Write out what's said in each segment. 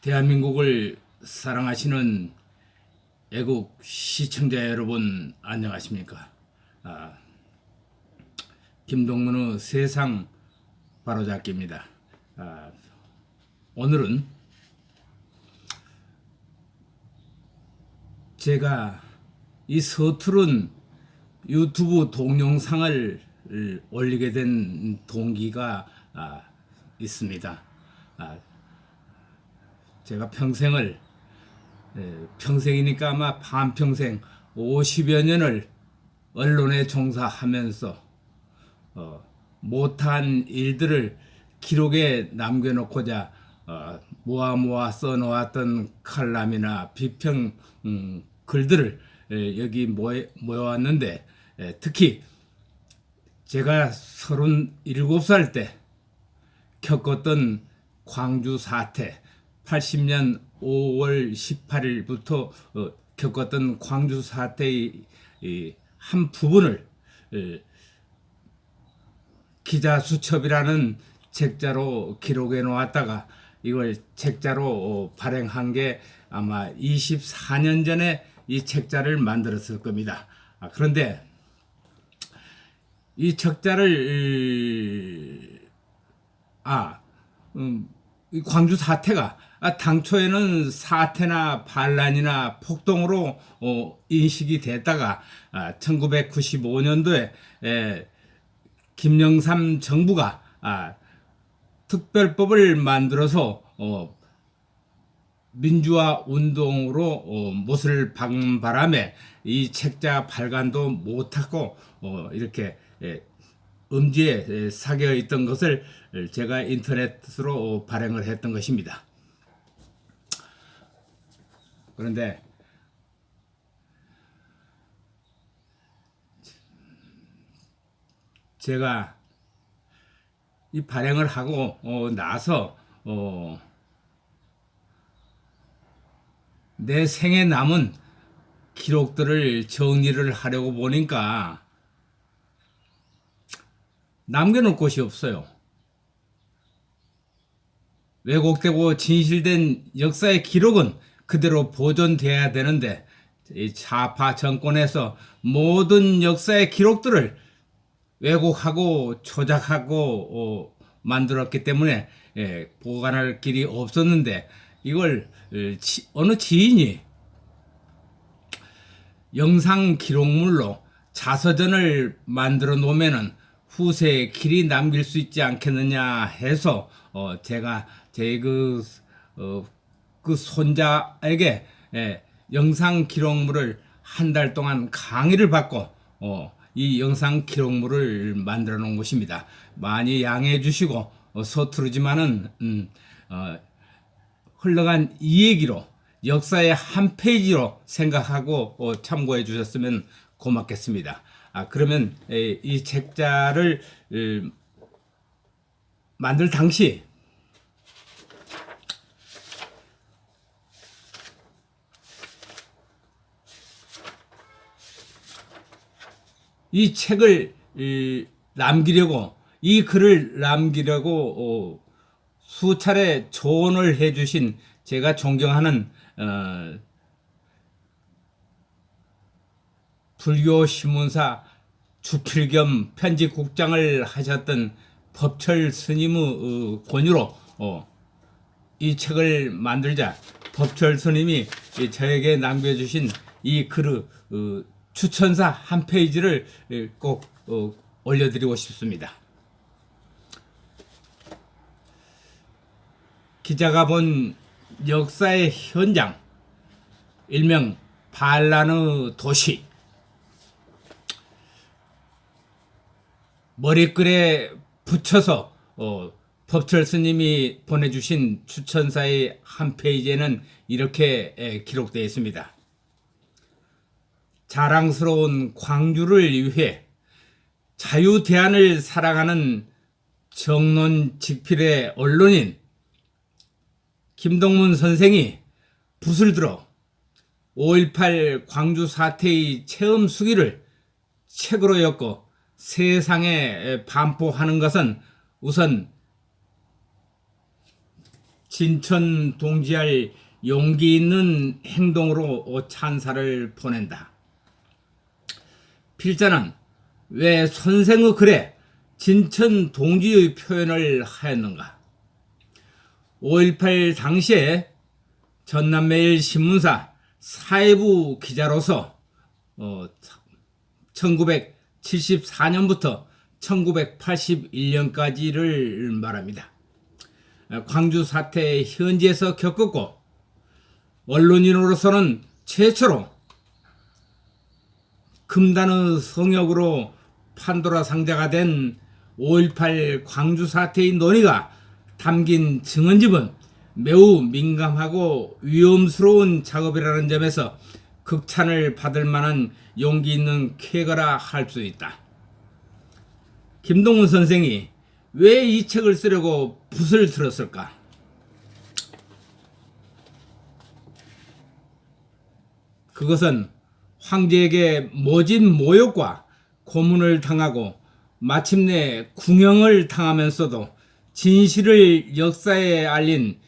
대한민국을 사랑하시는 애국 시청자 여러분 안녕하십니까? 김동문의 세상 바로잡기입니다. 오늘은 제가 이 서투른 유튜브 동영상을 올리게 된 동기가 있습니다. 제가 평생이니까 아마 반평생 50여 년을 언론에 종사하면서 못한 일들을 기록에 남겨놓고자 모아 써놓았던 칼럼이나 비평 글들을 여기 모여왔는데, 특히 제가 37살 때 겪었던 광주 사태, 80년 5월 18일부터 겪었던 광주 사태의 한 부분을 기자수첩이라는 책자로 기록해 놓았다가 이걸 책자로 발행한 게 아마 24년 전에 이 책자를 만들었을 겁니다. 그런데 이 책자를 이 광주 사태가 당초에는 사태나 반란이나 폭동으로 인식이 됐다가 1995년도에 김영삼 정부가 특별법을 만들어서 민주화 운동으로 못을 박은 바람에 이 책자 발간도 못하고 이렇게 음지에 사겨 있던 것을 제가 인터넷으로 발행을 했던 것입니다. 그런데 제가 이 발행을 하고 나서 내 생에 남은 기록들을 정리를 하려고 보니까 남겨놓을 곳이 없어요. 왜곡되고 진실된 역사의 기록은 그대로 보존돼야 되는데, 이 좌파 정권에서 모든 역사의 기록들을 왜곡하고 조작하고 만들었기 때문에 보관할 길이 없었는데, 이걸 어느 지인이 영상 기록물로 자서전을 만들어 놓으면은 후세에 길이 남길 수 있지 않겠느냐 해서 제가 제 그 손자에게 영상 기록물을 한 달 동안 강의를 받고 이 영상 기록물을 만들어 놓은 것입니다. 많이 양해해 주시고 서투르지만은 흘러간 이 얘기로 역사의 한 페이지로 생각하고 참고해 주셨으면 고맙겠습니다. 그러면 이 책자를 만들 당시 이 책을 남기려고, 이 글을 남기려고 수차례 조언을 해주신 제가 존경하는 불교 신문사 주필 겸 편집국장을 하셨던 법철 스님의 권유로 이 책을 만들자 법철 스님이 저에게 남겨주신 이 글의 추천사 한 페이지를 꼭 올려드리고 싶습니다. 기자가 본 역사의 현장, 일명 반란의 도시, 머리글에 붙여서 법철 스님이 보내주신 추천사의 한 페이지에는 이렇게 기록되어 있습니다. 자랑스러운 광주를 위해 자유대안을 사랑하는 정론직필의 언론인 김동문 선생이 붓을 들어 5.18 광주 사태의 체험 수기를 책으로 엮고 세상에 반포하는 것은 우선 진천 동지할 용기 있는 행동으로 찬사를 보낸다. 필자는 왜 선생의 글에 진천 동지의 표현을 하였는가? 5.18 당시에 전남매일 신문사 사회부 기자로서 1974년부터 1981년까지를 말합니다. 광주 사태 현지에서 겪었고 언론인으로서는 최초로 금단의 성역으로 판도라 상자가 된 5.18 광주 사태의 논의가 담긴 증언집은 매우 민감하고 위험스러운 작업이라는 점에서 극찬을 받을 만한 용기 있는 쾌거라 할 수 있다. 김동문 선생이 왜 이 책을 쓰려고 붓을 들었을까? 그것은 황제에게 모진 모욕과 고문을 당하고 마침내 궁형을 당하면서도 진실을 역사에 알린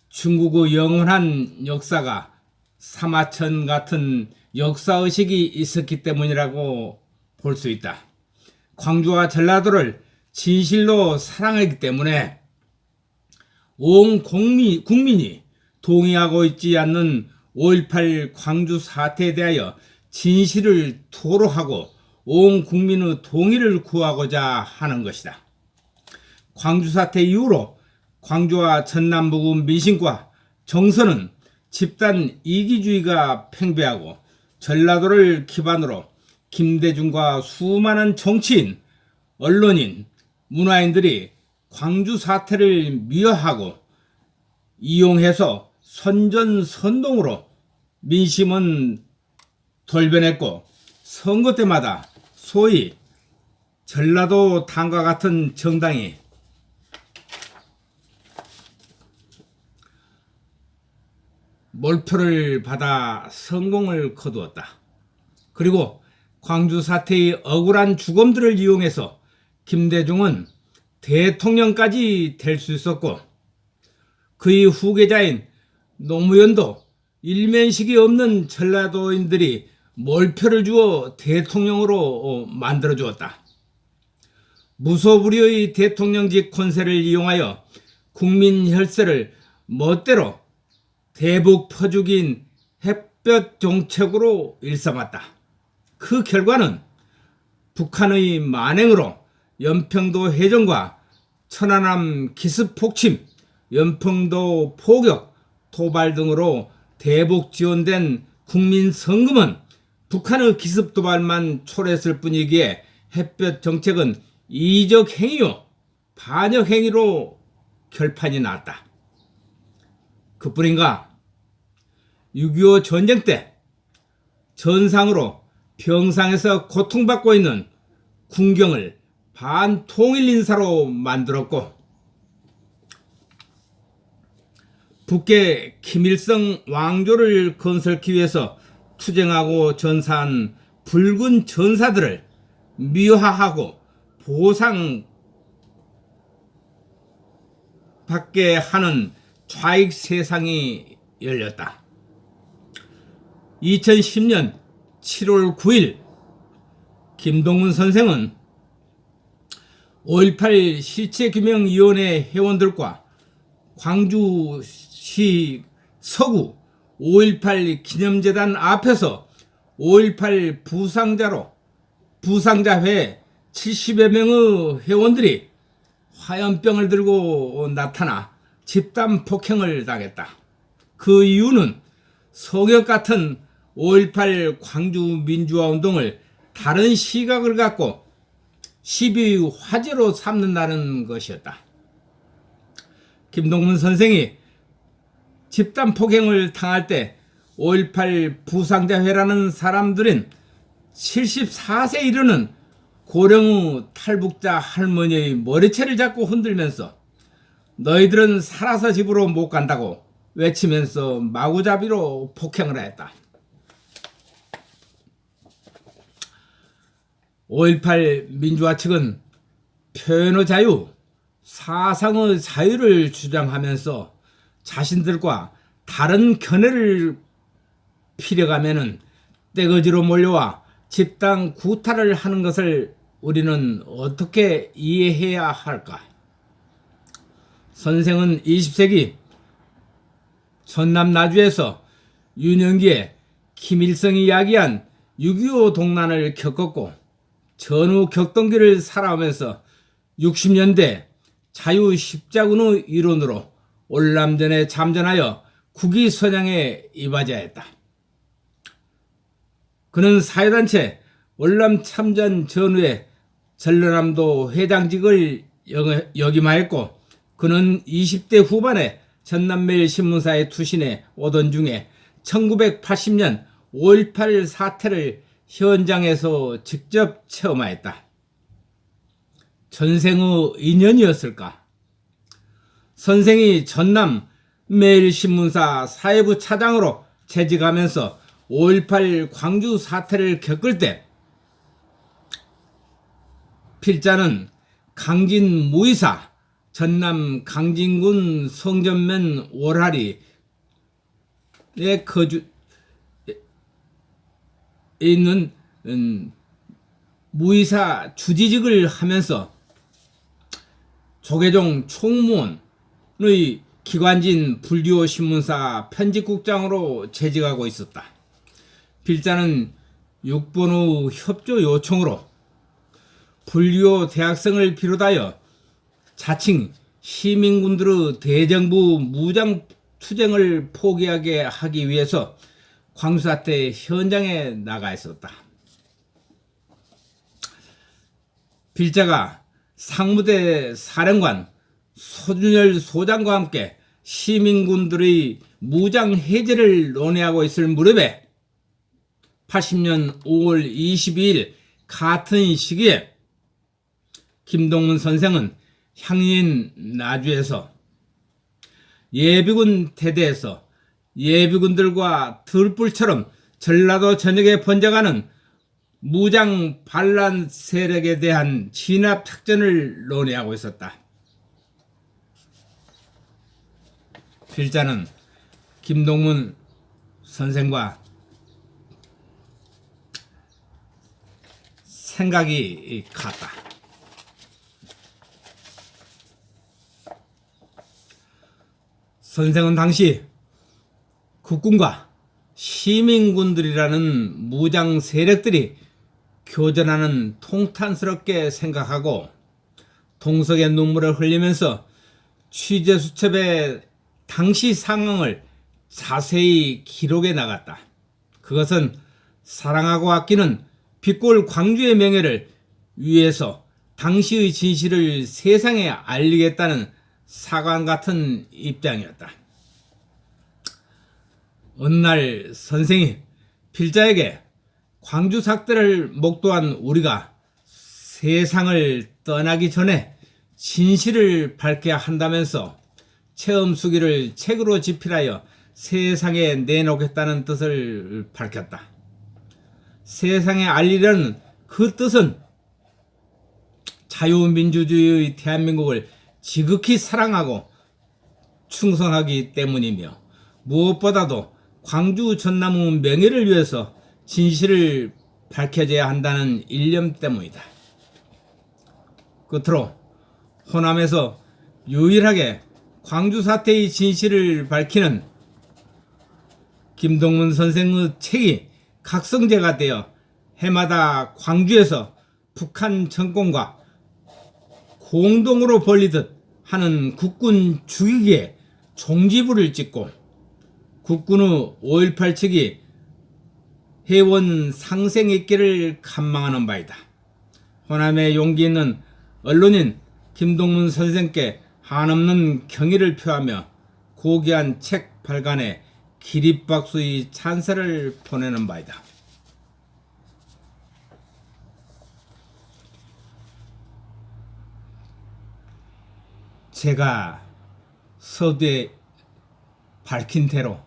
중국의 영원한 역사가 사마천 같은 역사의식이 있었기 때문이라고 볼 수 있다. 광주와 전라도를 진실로 사랑했기 때문에 온 국민이 동의하고 있지 않는 5.18 광주 사태에 대하여 진실을 토로하고 온 국민의 동의를 구하고자 하는 것이다. 광주 사태 이후로 광주와 전남북의 민심과 정서는 집단 이기주의가 팽배하고 전라도를 기반으로 김대중과 수많은 정치인, 언론인, 문화인들이 광주 사태를 미화하고 이용해서 선전선동으로 민심은 돌변했고 선거 때마다 소위 전라도 당과 같은 정당이 몰표를 받아 성공을 거두었다. 그리고 광주 사태의 억울한 죽음들을 이용해서 김대중은 대통령까지 될 수 있었고 그의 후계자인 노무현도 일면식이 없는 전라도인들이 몰표를 주어 대통령으로 만들어 주었다. 무소불위의 대통령직 권세를 이용하여 국민 혈세를 멋대로 대북 퍼주기인 햇볕 정책으로 일삼았다. 그 결과는 북한의 만행으로 연평도 해전과 천안함 기습 폭침, 연평도 포격, 도발 등으로 대북 지원된 국민 성금은 북한의 기습 도발만 초래했을 뿐이기에 햇볕 정책은 이적 행위요 반역 행위로 결판이 났다. 그뿐인가? 6.25 전쟁 때 전상으로 평상에서 고통받고 있는 군경을 반통일 인사로 만들었고 북계 김일성 왕조를 건설하기 위해서 투쟁하고 전사한 붉은 전사들을 미화하고 보상받게 하는 좌익 세상이 열렸다. 2010년 7월 9일 김동문 선생은 5.18 실체규명위원회 회원들과 광주시 서구 5.18 기념재단 앞에서 5.18 부상자회 70여 명의 회원들이 화염병을 들고 나타나 집단 폭행을 당했다. 그 이유는 성역 같은 5.18 광주 민주화 운동을 다른 시각을 갖고 시비의 화제로 삼는다는 것이었다. 김동문 선생이 집단 폭행을 당할 때 5.18 부상자회라는 사람들은 74세 이르는 고령의 탈북자 할머니의 머리채를 잡고 흔들면서 너희들은 살아서 집으로 못 간다고 외치면서 마구잡이로 폭행을 했다. 5.18 민주화 측은 표현의 자유, 사상의 자유를 주장하면서 자신들과 다른 견해를 피려가면은 떼거지로 몰려와 집단 구타를 하는 것을 우리는 어떻게 이해해야 할까? 선생은 20세기 전남 나주에서 유년기에 김일성이 이야기한 6.25 동란을 겪었고 전후 격동기를 살아오면서 60년대 자유십자군의 일원으로 월남전에 참전하여 국위선양에 이바지하였다. 그는 사회단체 월남 참전 전후에 전라남도 회장직을 역임하였고 그는 20대 후반에 전남매일신문사에 투신해 오던 중에 1980년 5.18 사태를 현장에서 직접 체험하였다. 전생의 인연이었을까? 선생이 전남 매일신문사 사회부 차장으로 재직하면서 5.18 광주 사태를 겪을 때 필자는 강진 무이사 전남 강진군 성전면 월하리에 거주에 있는 무이사 주지직을 하면서 조계종 총무원의 기관진 불교 신문사 편집국장으로 재직하고 있었다. 필자는 6번의 협조 요청으로 불교 대학생을 비롯하여 자칭 시민군들의 대정부 무장 투쟁을 포기하게 하기 위해서 광주사태 현장에 나가 있었다. 필자가 상무대 사령관 소준열 소장과 함께 시민군들의 무장 해제를 논의하고 있을 무렵에 80년 5월 22일 같은 시기에 김동문 선생은 향인 나주에서 예비군 대대에서 예비군들과 들불처럼 전라도 전역에 번져가는 무장 반란 세력에 대한 진압 작전을 논의하고 있었다. 필자는 김동문 선생과 생각이 같다. 선생은 당시 국군과 시민군들이라는 무장 세력들이 교전하는 통탄스럽게 생각하고 동석의 눈물을 흘리면서 취재수첩에 당시 상황을 자세히 기록해 나갔다. 그것은 사랑하고 아끼는 빛골 광주의 명예를 위해서 당시의 진실을 세상에 알리겠다는 사관 같은 입장이었다. 어느 날 선생이 필자에게 광주 사태를 목도한 우리가 세상을 떠나기 전에 진실을 밝혀야 한다면서 체험 수기를 책으로 집필하여 세상에 내놓겠다는 뜻을 밝혔다. 세상에 알리려는 그 뜻은 자유민주주의의 대한민국을 지극히 사랑하고 충성하기 때문이며 무엇보다도 광주 전남의 명예를 위해서 진실을 밝혀져야 한다는 일념 때문이다. 끝으로 호남에서 유일하게 광주 사태의 진실을 밝히는 김동문 선생의 책이 각성제가 되어 해마다 광주에서 북한 정권과 공동으로 벌리듯 하는 국군 죽이기에 종지부를 찍고 국군의 5.18 측이 해원 상생했기를 간망하는 바이다. 호남의 용기 있는 언론인 김동문 선생께 한없는 경의를 표하며 고귀한 책 발간에 기립박수의 찬사를 보내는 바이다. 제가 서두에 밝힌 대로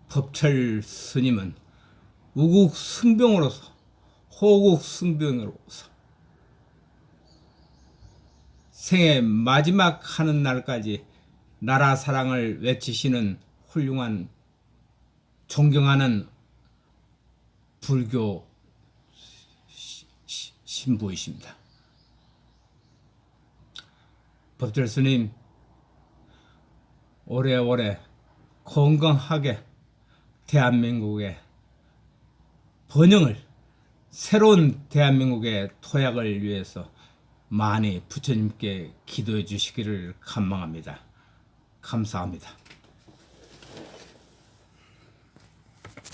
법철 스님은 우국 승병으로서 호국 승병으로서 생애 마지막 하는 날까지 나라 사랑을 외치시는 훌륭한 존경하는 불교 신부이십니다. 법절 스님 오래오래 건강하게 대한민국의 번영을, 새로운 대한민국의 토약을 위해서 많이 부처님께 기도해 주시기를 간망합니다. 감사합니다.